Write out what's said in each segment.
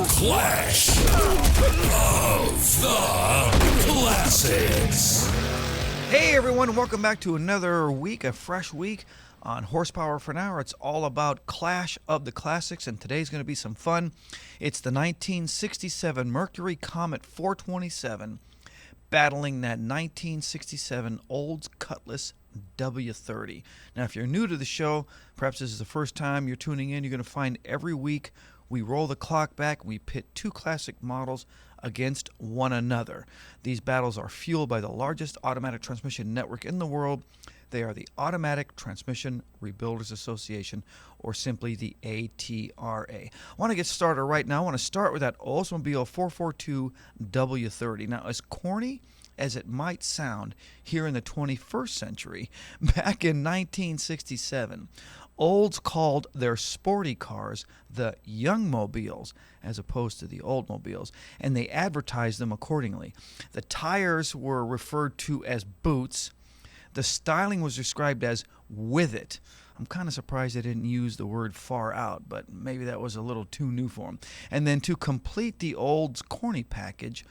Clash of the Classics. Hey everyone, welcome back to another week, a fresh week on Horsepower for an Hour. It's all about Clash of the Classics, and today's going to be some fun. It's the 1967 Mercury Comet 427 battling that 1967 Olds Cutlass W30. Now, if you're new to the show, perhaps this is the first time you're tuning in, you're going to find every week we roll the clock back and we pit two classic models against one another. These battles are fueled by the largest automatic transmission network in the world. They are the Automatic Transmission Rebuilders Association, or simply the ATRA. I want to get started right now. I want to start with that Oldsmobile 442 W30. Now, as corny as it might sound here in the 21st century, back in 1967, Olds called their sporty cars the Young Mobiles as opposed to the Oldsmobiles, and they advertised them accordingly. The tires were referred to as boots. The styling was described as with it. I'm kind of surprised they didn't use the word far out, but maybe that was a little too new for them. And then to complete the Olds corny package,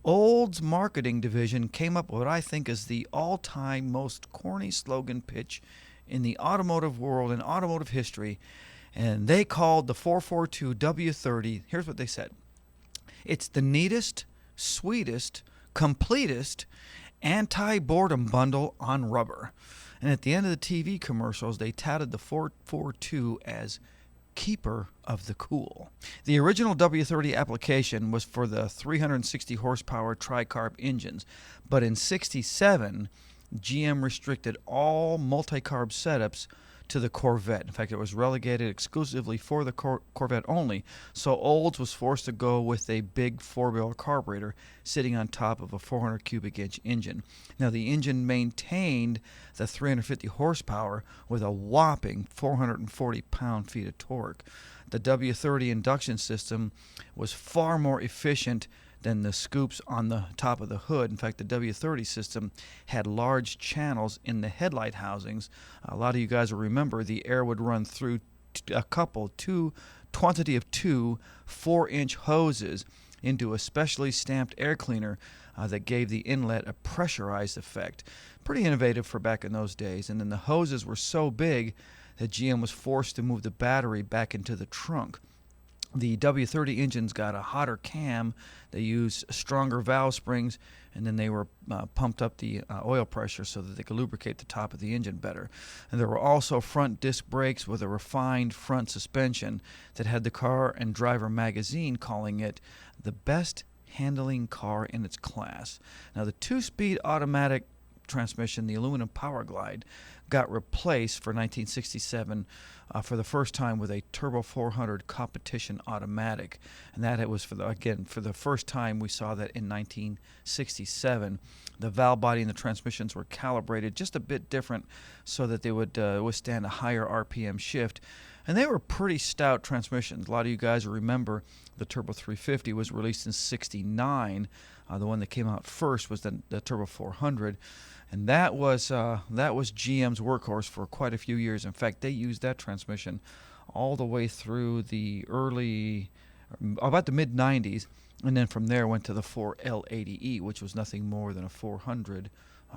Olds marketing division came up with what I think is the all-time most corny slogan pitch in the automotive world and automotive history, and they called the 442 W30, here's what they said: it's the neatest, sweetest, completest anti-boredom bundle on rubber. And at the end of the TV commercials, they touted the 442 as keeper of the cool. The original W30 application was for the 360 horsepower tri-carb engines, but in 67, GM restricted all multi-carb setups to the Corvette. In fact, it was relegated exclusively for the Corvette only, so Olds was forced to go with a big four-barrel carburetor sitting on top of a 400 cubic inch engine. Now, the engine maintained the 350 horsepower with a whopping 440 pound-feet of torque. The W30 induction system was far more efficient than the scoops on the top of the hood. In fact, the W30 system had large channels in the headlight housings. A lot of you guys will remember the air would run through two 4-inch hoses into a specially stamped air cleaner that gave the inlet a pressurized effect. Pretty innovative for back in those days. And then the hoses were so big that GM was forced to move the battery back into the trunk. The W30 engines got a hotter cam. They used stronger valve springs, and then they were pumped up the oil pressure so that they could lubricate the top of the engine better. And there were also front disc brakes with a refined front suspension that had the Car and Driver magazine calling it the best handling car in its class. Now, the two-speed automatic transmission, the aluminum Power Glide, got replaced for 1967 for the first time with a Turbo 400 competition automatic, and that it was for the first time we saw that in 1967. The valve body and the transmissions were calibrated just a bit different so that they would withstand a higher RPM shift, and they were pretty stout transmissions. A lot of you guys will remember the Turbo 350 was released in '69. The one that came out first was the Turbo 400. And that was GM's workhorse for quite a few years. In fact, they used that transmission all the way through about the mid-'90s, and then from there went to the 4L80E, which was nothing more than a 400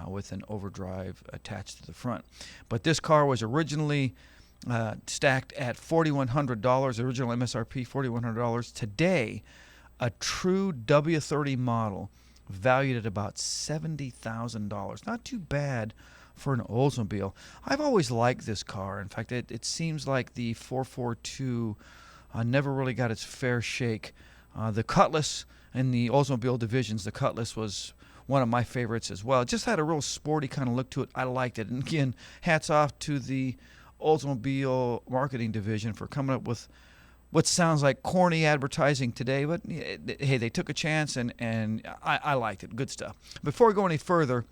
with an overdrive attached to the front. But this car was originally stacked at $4,100, original MSRP $4,100. Today, a true W30 model valued at about $70,000. Not too bad for an Oldsmobile. I've always liked this car. In fact, it seems like the 442 never really got its fair shake. The Cutlass in the Oldsmobile divisions, the Cutlass was one of my favorites as well. It just had a real sporty kind of look to it. I liked it. And again, hats off to the Oldsmobile marketing division for coming up with what sounds like corny advertising today, but hey, they took a chance, and I liked it. Good stuff. Before we go any further,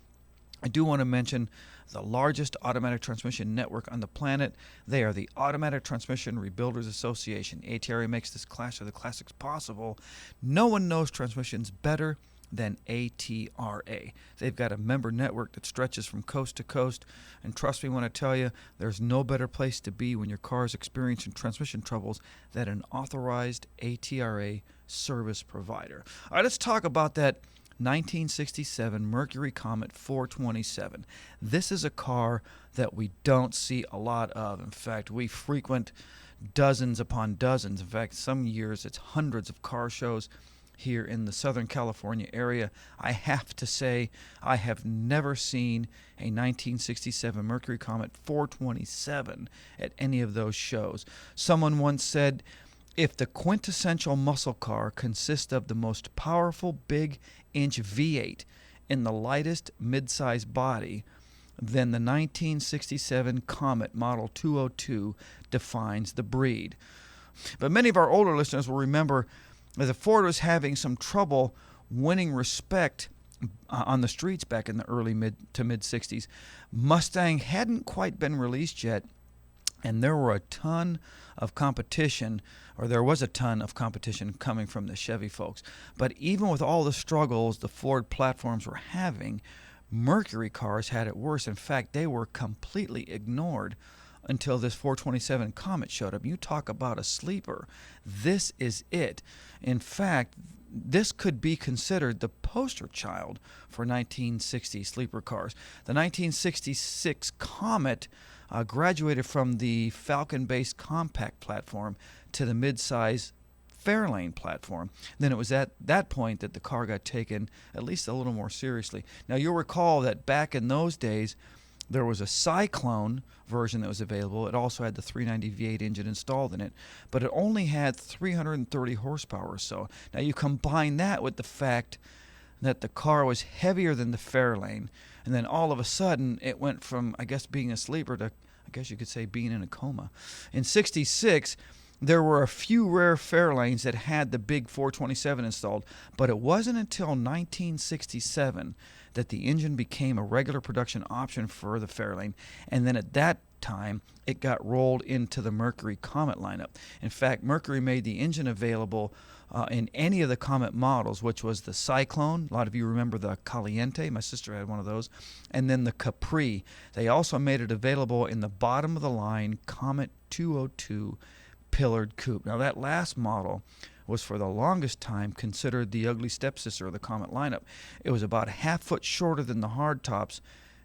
I do want to mention the largest automatic transmission network on the planet. They are the Automatic Transmission Rebuilders Association. ATRA makes this Clash of the Classics possible. No one knows transmissions better than ATRA. They've got a member network that stretches from coast to coast, and trust me when I tell you, there's no better place to be when your car is experiencing transmission troubles than an authorized ATRA service provider. All right, let's talk about that 1967 Mercury Comet 427. This is a car that we don't see a lot of. In fact, we frequent dozens upon dozens. In fact, some years it's hundreds of car shows here in the Southern California area. I have to say, I have never seen a 1967 Mercury Comet 427 at any of those shows. Someone once said, if the quintessential muscle car consists of the most powerful big-inch V8 in the lightest mid-size body, then the 1967 Comet Model 202 defines the breed. But many of our older listeners will remember that the Ford was having some trouble winning respect on the streets back in the early mid 60s. Mustang hadn't quite been released yet, and there was a ton of competition coming from the Chevy folks. But even with all the struggles the Ford platforms were having, Mercury cars had it worse. In fact, they were completely ignored until this 427 Comet showed up. You talk about a sleeper. This is it. In fact, this could be considered the poster child for 1960 sleeper cars. The 1966 Comet graduated from the Falcon-based compact platform to the mid-size Fairlane platform. Then it was at that point that the car got taken at least a little more seriously. Now, you'll recall that back in those days, there was a Cyclone version that was available. It also had the 390 V8 engine installed in it, but it only had 330 horsepower or so. Now, you combine that with the fact that the car was heavier than the Fairlane, and then all of a sudden it went from, I guess, being a sleeper to, I guess you could say, being in a coma. In 66, there were a few rare Fairlanes that had the big 427 installed, but it wasn't until 1967 that the engine became a regular production option for the Fairlane, and then at that time it got rolled into the Mercury Comet lineup. In fact, Mercury made the engine available in any of the Comet models, which was the Cyclone. A lot of you remember the Caliente. My sister had one of those. And then the Capri. They also made it available in the bottom of the line Comet 202 pillared coupe. Now, that last model was for the longest time considered the ugly stepsister of the Comet lineup. It was about a half foot shorter than the hardtops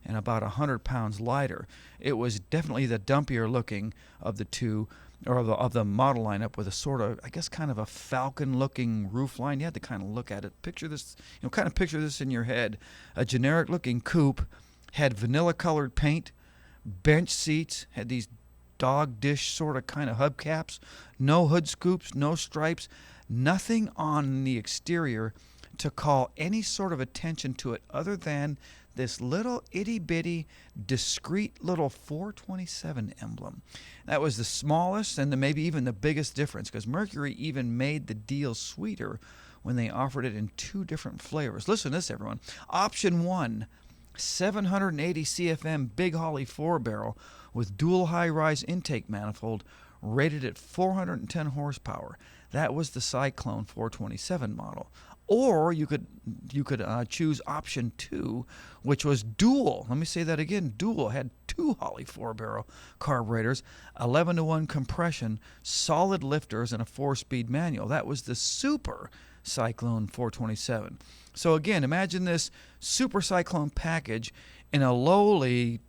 and about 100 pounds lighter. It was definitely the dumpier looking of the two, or of the model lineup, with a sort of, I guess, kind of a Falcon-looking roof line. You had to kind of look at it. Picture this, kind of picture this in your head. A generic-looking coupe, had vanilla-colored paint, bench seats, had these dog dish sort of kind of hubcaps, no hood scoops, no stripes, nothing on the exterior to call any sort of attention to it other than this little itty-bitty, discreet little 427 emblem. That was the smallest and maybe even the biggest difference, because Mercury even made the deal sweeter when they offered it in two different flavors. Listen to this, everyone. Option 1, 780 CFM Big Holly 4-barrel with dual high-rise intake manifold rated at 410 horsepower. That was the Cyclone 427 model. Or you could choose option 2, which was dual. Let me say that again. Dual had two Holly 4-barrel carburetors, 11-to-1 compression, solid lifters, and a 4-speed manual. That was the Super Cyclone 427. So again, imagine this Super Cyclone package in a lowly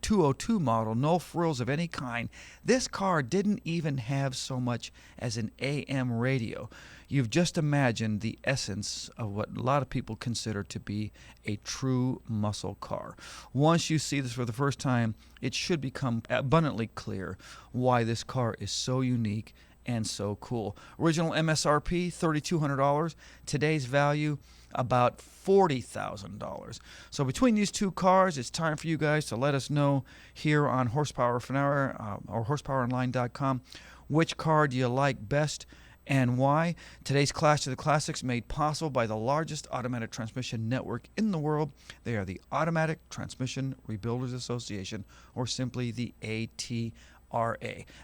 202 model, no frills of any kind. This car didn't even have so much as an AM radio. You've just imagined the essence of what a lot of people consider to be a true muscle car. Once you see this for the first time, it should become abundantly clear why this car is so unique and so cool. Original MSRP, $3,200. Today's value, about $40,000. So between these two cars, it's time for you guys to let us know here on Horsepower for an Hour or HorsepowerOnline.com which car do you like best and why. Today's Clash of the Classics made possible by the largest automatic transmission network in the world. They are the Automatic Transmission Rebuilders Association, or simply the ATRA.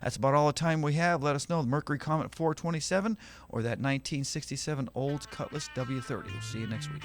That's about all the time we have. Let us know, the Mercury Comet 427 or that 1967 Olds Cutlass W30. We'll see you next week.